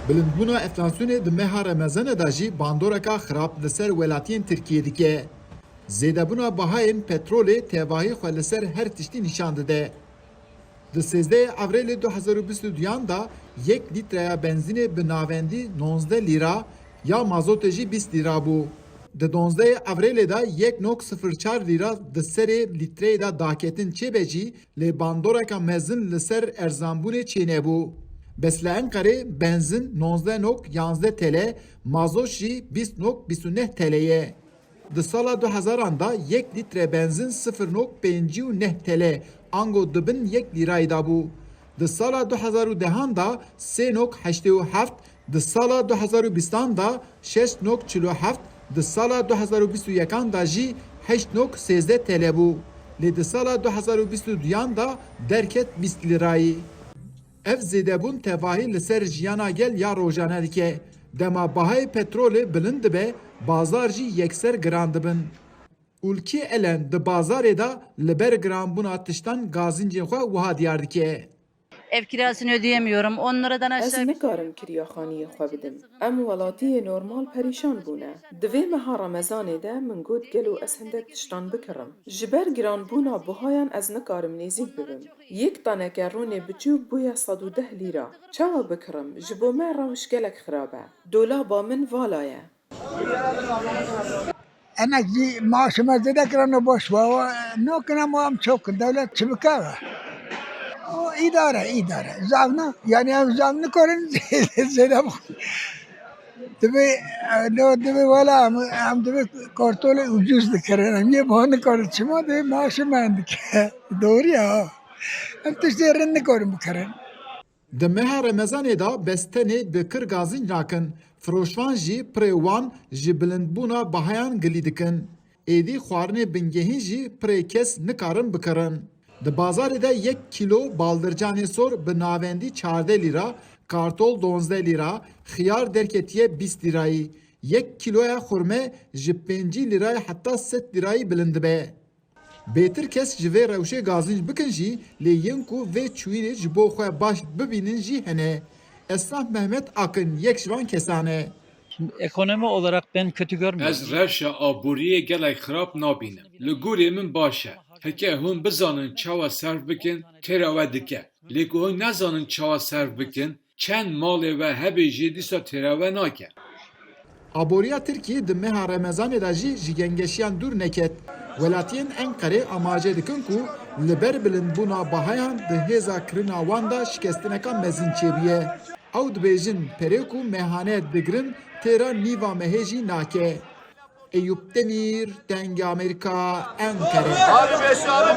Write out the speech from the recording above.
Bilindbûna enflasyonê di meha Remezanê de jî bandoreka xirab li ser welatiyên Tirkiyê dike. Zêdebûna bahayên petrolê tevahî xwe li ser her tiştî nîşan dide. Di 13 Avrêlê 2022 da yek litreya benzînê bi navendî 19 lîra ya mazotê jî 20 lîra bû. Di 12 Avrêlê de 1.04 lîra di serê litreyê de daketin çêbe jî lê bandoreka mezin li ser erzanbûnê çênebû. Bes li Enqerê benzin 19.11 TL, mazot jî 20.29 TL'ye. Di sala 2000 da 1 litre benzin 0.59 TL, ango dibin 1 lirayı da bû. Di sala 2010 da 3.87, di sala 2020 da 6.47, di sala 2021 da jî 8.13 TL bû. Lê di sala 2022 da derket 20 lirayı. Ev zêdebûn tevahî li ser jiyana gel ya rojane dike. Dema bahayê petrolê bilind dibe, bazar jî yekser giran dibin. Ulkî elen di bazarê da li ber giranbûna tiştan gazincên xwe wiha diyar dike. Ev kirasını ödeyemiyorum. 10 liradan Ez aşağı. nikarim kiryaxaniyê xwe bidim. Em welatiyê normal perîşan bûne. Di vê meha Remezanê de min got gelo ez hindek tiştan bikirim. Ji ber giranbûna buhayan ez nikarim nêzik bibim. Yek taneke ronê biçûk bûye 110 lîra. Çawa bikirim? Ji bo me rewş gelek xirab e. Dolaba min vala ye. Emekli maaşıma zedeklerine boş var. Ne kadar muam çok devlet çıbıka. O idare. Zavna yani zavna korun zedem. Tabi valla am tabi kortole ucuz dikerim. Niye bahane korçuma de maaşım endik. Doğru ya. Hem tişlerini korun bikerim. Di meha Remezanê da bestenê bi kir gazîn nakin. Firoşvan jî pirê wan ji bilindbûna bahayan gilî dikin. Êdî xwarinê bingehîn jî pirê kes nikarin bikirin. Di bazarê de 1 kilo baldırcanê sor bi navendî 14 lîra, kartol 12 lîra, xiyar derketiye 20 lîrayî. 1 kiloya xurme ji 5 lîrayê heta 7 lîrayî bilind dibe. Bêtir kes ji vê rewşê gazînc bikin jî lê yên ku vê çûyîrê ji bo xwe baş bibînin jî hene. Esnaf Mehmet Akın yek ji van kesan e. Şimdi ekonomi olarak ben kötü görmüyorum. Ez reşa aboriyê gelek xirab nabînim. Li gorê min baş e. Heke hûn bizanin çawa serv bikin, têra we dike. Lê ku hûn nezanin çawa serv bikin, çend malê we hebe jî dîsa têra we nake. Aboriya Tirkiye di meha Remezanê de jî ji gengeşiyan dûr neket. Welatiyên Enqerê amaje dikin ku li ber bilindbûna bahayan di hêza kirina wan da şikestineka mezin çêbiye. Ew dibêjin perê ku mehane digirin têra nîva mehê jî nake. Eyüp Demir, Denge Amerika, Enqere. Abi beşe.